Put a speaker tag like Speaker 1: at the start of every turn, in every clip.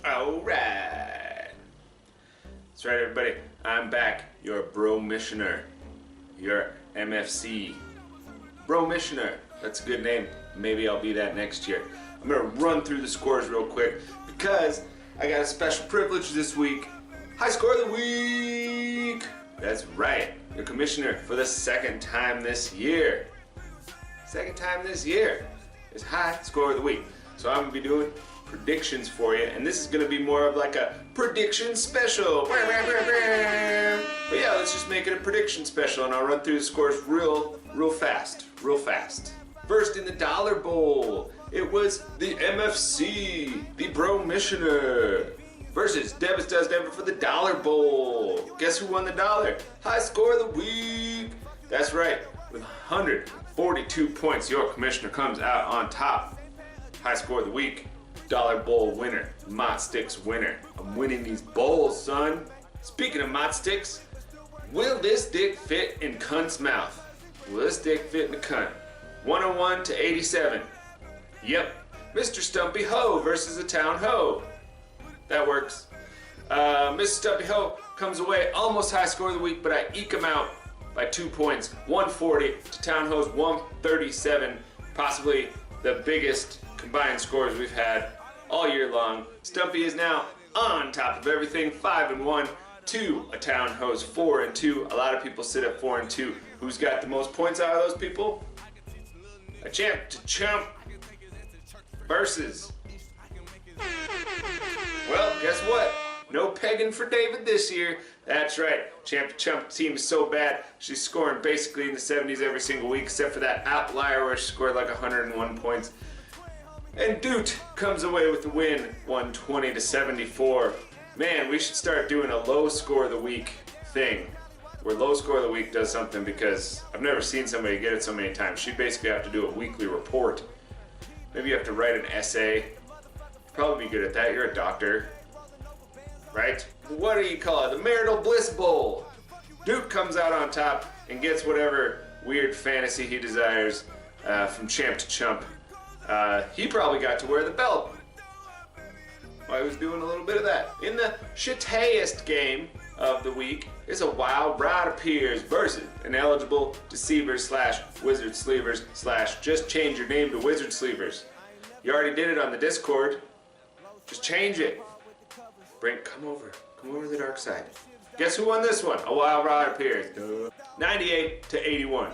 Speaker 1: Alright. That's right, everybody. I'm back, your bro missioner. Your MFC. Bro missioner. That's a good name. Maybe I'll be that next year. I'm gonna run through the scores real quick because I got a special privilege this week. High score of the week! That's right. Your commissioner for the second time this year. Second time this year is high score of the week. So I'm gonna be doing predictions for you, and this is gonna be more of like a prediction special. But yeah, let's just make it a prediction special, and I'll run through the scores real fast. First in the Dollar Bowl, it was the MFC, the Bro Missioner, versus Debus Does Denver for the Dollar Bowl. Guess who won the dollar? High score of the week. That's right, with 142 points, your commissioner comes out on top. High score of the week, Dollar Bowl winner, Mott Sticks winner. I'm winning these bowls, son. Speaking of Mott Sticks, will this dick fit in cunt's mouth? Will this dick fit in the cunt? 101 to 87. Yep, Mr. Stumpy Ho versus the Town Ho. That works. Mr. Stumpy Ho comes away almost high score of the week, but I eke him out by 2 points, 140 to Town Ho's 137, possibly the biggest combined scores we've had all year long. Stumpy is now on top of everything, 5-1 to a Town Ho's 4-2. A lot of people sit at 4-2. Who's got the most points out of those people? A champ to chump versus. Well, guess what? No pegging for David this year. That's right. Champ to Chump team is so bad, she's scoring basically in the 70s every single week, except for that outlier where she scored like 101 points. And Doot comes away with the win, 120 to 74. Man, we should start doing a low score of the week thing, where low score of the week does something, because I've never seen somebody get it so many times. She'd basically have to do a weekly report. Maybe you have to write an essay. You'd probably be good at that. You're a doctor. Right? What do you call it? The Marital Bliss Bowl. Duke comes out on top and gets whatever weird fantasy he desires from champ to chump. He probably got to wear the belt. Well, I was doing a little bit of that. In the shittiest game of the week is a Wild Ride Appears versus an eligible Deceivers / Wizard Sleevers / just change your name to Wizard Sleevers. You already did it on the Discord. Just change it. Come over to the dark side. Guess who won this one? A Wild Ride Appears. 98 to 81.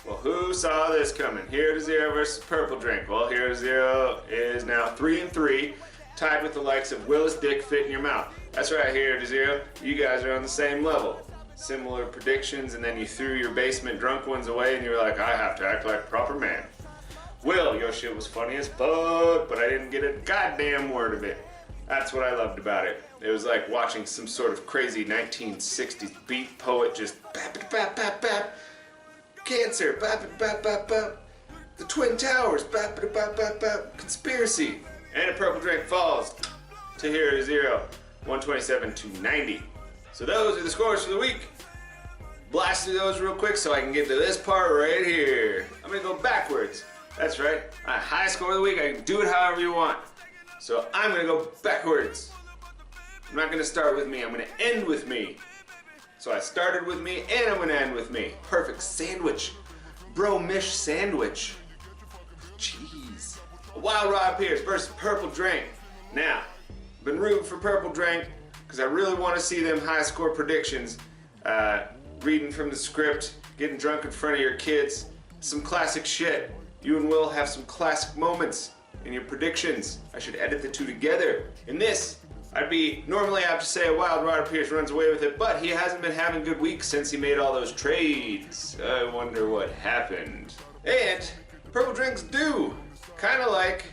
Speaker 1: Well, who saw this coming? Hero to Zero versus Purple Drink. Well, Hero to Zero is now 3-3, tied with the likes of Willis Dick Fit in Your Mouth. That's right, Hero to Zero. You guys are on the same level. Similar predictions, and then you threw your basement drunk ones away, and you were like, I have to act like a proper man. Will, your shit was funny as fuck, but I didn't get a goddamn word of it. That's what I loved about it. It was like watching some sort of crazy 1960s beat poet just bap bap bap bap. Cancer, bap bap bap bap. The Twin Towers, bap bap bap bap. Conspiracy. And a Purple Drink falls to Hero to Zero, 127 to 90. So those are the scores for the week. Blast through those real quick so I can get to this part right here. I'm gonna go backwards. That's right. High score of the week. I can do it however you want. So I'm gonna go backwards. I'm not gonna start with me, I'm gonna end with me. So I started with me and I'm gonna end with me. Perfect sandwich. Bro Mish sandwich. Jeez. A Wild Ride Appears versus Purple Drink. Now, I've been rooting for Purple Drink because I really want to see them high score predictions. Reading from the script, getting drunk in front of your kids. Some classic shit. You and Will have some classic moments in your predictions. I should edit the two together. In this, normally I have to say a Wild Ride Appears runs away with it, but he hasn't been having good weeks since he made all those trades. I wonder what happened. And Purple Drinks do, kind of like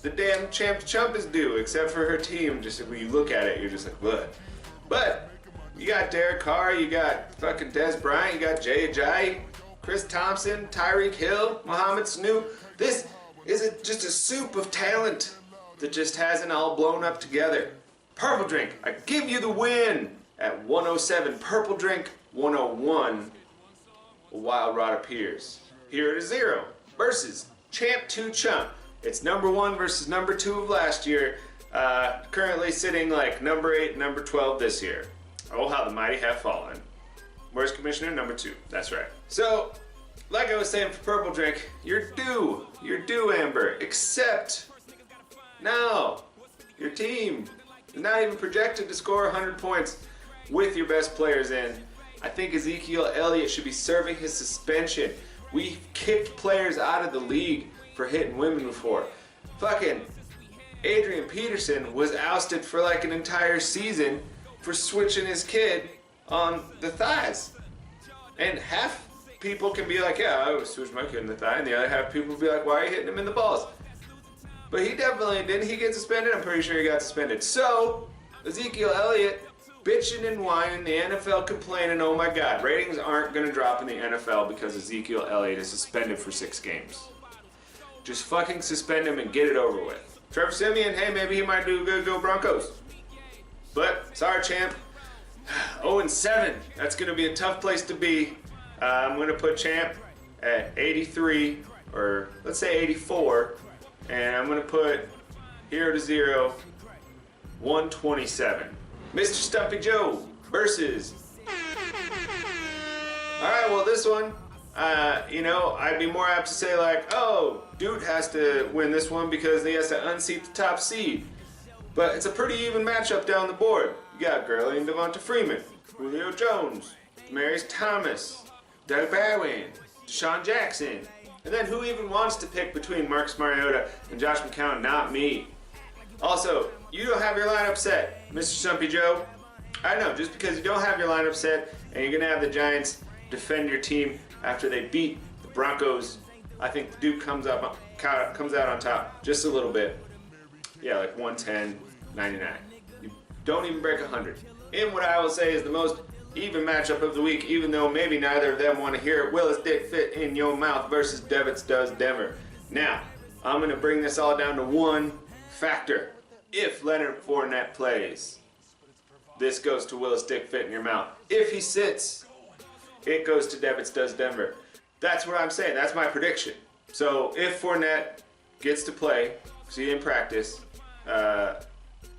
Speaker 1: the damn Champ to Chump is due, except for her team. Just when you look at it, you're just like, what? But you got Derek Carr, you got fucking Des Bryant, you got Jay Ajayi, Chris Thompson, Tyreek Hill, Mohamed Sanu. This is just a soup of talent that just hasn't all blown up together. Purple Drink, I give you the win at 107. Purple Drink, 101. A Wild Ride Appears. Hero to Zero versus Champ to Chump. It's number 1 versus number 2 of last year. Currently sitting like number 8, number 12 this year. Oh, how the mighty have fallen. Where's Commissioner? Number 2. That's right. So, like I was saying for Purple Drink, you're due. You're due, Amber. Except, no, your team is not even projected to score 100 points with your best players in. I think Ezekiel Elliott should be serving his suspension. We kicked players out of the league for hitting women before. Fucking Adrian Peterson was ousted for like an entire season for switching his kid on the thighs. And half people can be like, yeah, I switched my kid in the thigh, and the other half people will be like, why are you hitting him in the balls? But he definitely didn't. He get suspended? I'm pretty sure he got suspended. So, Ezekiel Elliott bitching and whining, the NFL complaining, oh my God, ratings aren't going to drop in the NFL because Ezekiel Elliott is suspended for 6 games. Just fucking suspend him and get it over with. Trevor Siemian, hey, maybe he might do good, go Broncos. But, sorry, champ. 0-7. That's going to be a tough place to be. I'm going to put champ at 83, or let's say 84. And I'm going to put hero to 0, 127. Mr. Stumpy Joe versus. Alright, well, this one, I'd be more apt to say, like, oh, dude has to win this one because he has to unseat the top seed. But it's a pretty even matchup down the board. You got Gurley and Devonta Freeman, Julio Jones, Demarius Thomas, Doug Bowen, Deshaun Jackson. And then who even wants to pick between Marcus Mariota and Josh McCown? Not me. Also, you don't have your lineup set, Mr. Stumpy Joe. I know, just because you don't have your lineup set and you're going to have the Giants defend your team after they beat the Broncos, I think the Duke comes out on top just a little bit. Yeah, like 110, 99. You don't even break 100. In what I will say is the most even matchup of the week, even though maybe neither of them want to hear it, will his dick fit in your mouth versus Devitt's does Denver. Now, I'm going to bring this all down to one factor. If Leonard Fournette plays, this goes to Willis Dick Fit in your mouth. If he sits, it goes to Devitt's does Denver. That's what I'm saying. That's my prediction. So if Fournette gets to play, because he didn't practice,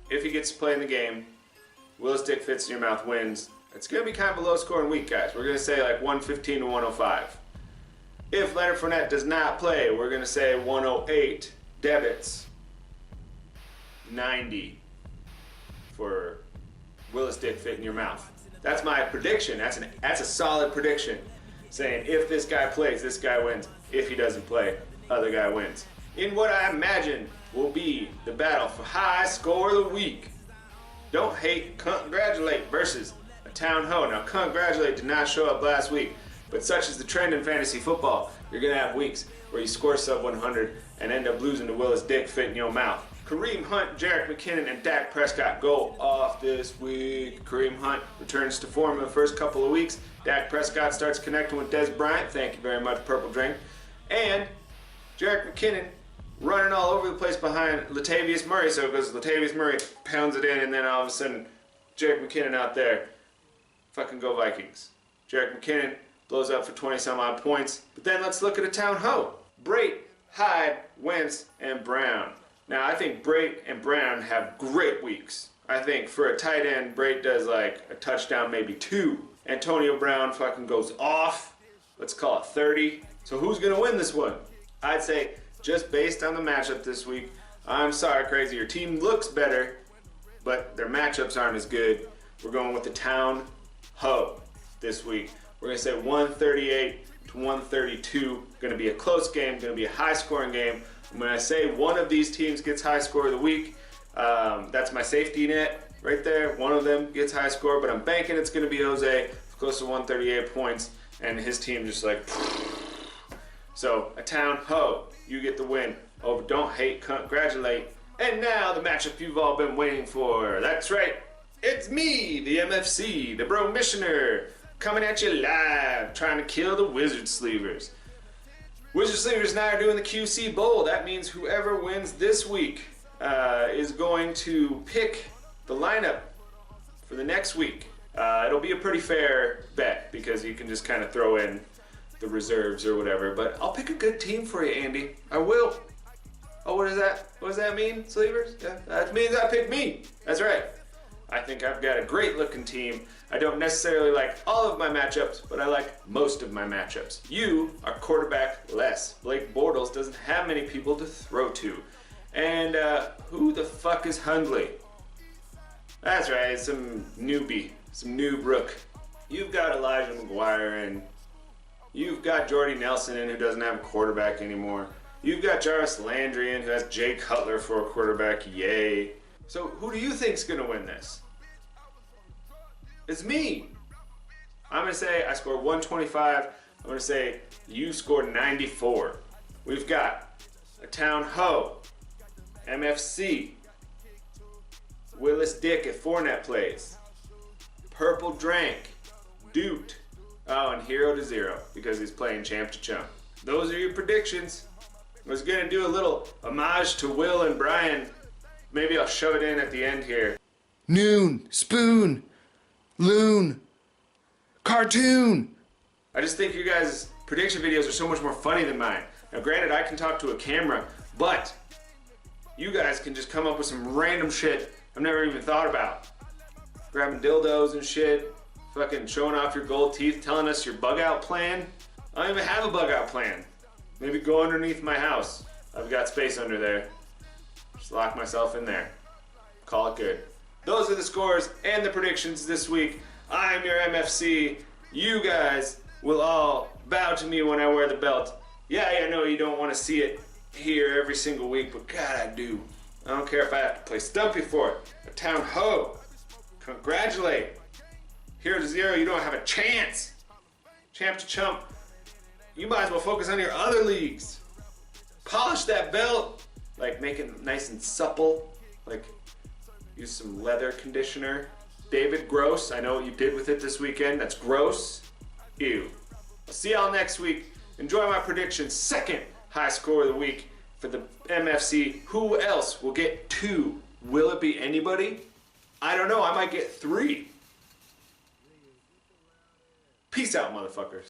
Speaker 1: if he gets to play in the game, Willis Dick Fits in your mouth wins. It's going to be kind of a low-scoring week, guys. We're going to say like 115 to 105. If Leonard Fournette does not play, we're going to say 108 Devitt's, 90 for Willis Dick Fit in your mouth. That's my prediction. That's a solid prediction. Saying if this guy plays, this guy wins. If he doesn't play, other guy wins. In what I imagine will be the battle for high score of the week. Don't hate, congratulate versus a town ho. Now, congratulate did not show up last week, but such is the trend in fantasy football. You're going to have weeks where you score sub 100 and end up losing to Willis Dick Fit in your mouth. Kareem Hunt, Jerick McKinnon, and Dak Prescott go off this week. Kareem Hunt returns to form in the first couple of weeks. Dak Prescott starts connecting with Des Bryant. Thank you very much, Purple Drink. And Jerick McKinnon running all over the place behind Latavius Murray. So it goes Latavius Murray, pounds it in, and then all of a sudden, Jerick McKinnon out there. Fucking go Vikings. Jerick McKinnon blows up for 20-some odd points. But then let's look at a town ho. Brate, Hyde, Wentz, and Brown. Now, I think Brate and Brown have great weeks. I think for a tight end, Brate does like a touchdown, maybe 2. Antonio Brown fucking goes off. Let's call it 30. So who's going to win this one? I'd say just based on the matchup this week, I'm sorry, Crazy. Your team looks better, but their matchups aren't as good. We're going with the town ho this week. We're going to say 138 to 132. Going to be a close game. Going to be a high-scoring game. When I say one of these teams gets high score of the week, that's my safety net right there. One of them gets high score, but I'm banking it's going to be Jose, close to 138 points, and his team just like. So, a town ho, you get the win over Don't Hate, Congratulate. And now the matchup you've all been waiting for. That's right, it's me, the MFC, the Bro Missioner, coming at you live, trying to kill the Wizard Sleevers. Wizard Sleevers and I are doing the QC Bowl. That means whoever wins this week is going to pick the lineup for the next week. It'll be a pretty fair bet because you can just kind of throw in the reserves or whatever. But I'll pick a good team for you, Andy. I will. Oh, what does that mean, Sleepers? Yeah, that means I picked me. That's right. I think I've got a great looking team. I don't necessarily like all of my matchups, but I like most of my matchups. You are quarterback less. Blake Bortles doesn't have many people to throw to. And who the fuck is Hundley? That's right, some newbie, some noob rook. You've got Elijah McGuire in. You've got Jordy Nelson in, who doesn't have a quarterback anymore. You've got Jarvis Landry in, who has Jay Cutler for a quarterback. Yay. So who do you think's gonna win this? It's me. I'm gonna say I scored 125. I'm gonna say you scored 94. We've got a Town Ho, MFC, Willis Dick if Fournette plays, Purple Drank, Doot, oh, and Hero to Zero because he's playing champ to chump. Those are your predictions. I was gonna do a little homage to Will and Brian. Maybe I'll show it in at the end here. Noon, spoon, loon, cartoon. I just think you guys' prediction videos are so much more funny than mine. Now granted, I can talk to a camera, but you guys can just come up with some random shit I've never even thought about. Grabbing dildos and shit, fucking showing off your gold teeth, telling us your bug out plan. I don't even have a bug out plan. Maybe go underneath my house. I've got space under there. Just lock myself in there. Call it good. Those are the scores and the predictions this week. I'm your MFC. You guys will all bow to me when I wear the belt. Yeah, I know you don't want to see it here every single week, but God, I do. I don't care if I have to play Stumpy for it. A Town Ho. Congratulate. Hero to Zero, you don't have a chance. Champ to Chump, you might as well focus on your other leagues. Polish that belt. Like, make it nice and supple. Like, use some leather conditioner. David, gross. I know what you did with it this weekend. That's gross. Ew. I'll see y'all next week. Enjoy my predictions. Second high score of the week for the MFC. Who else will get 2? Will it be anybody? I don't know. I might get 3. Peace out, motherfuckers.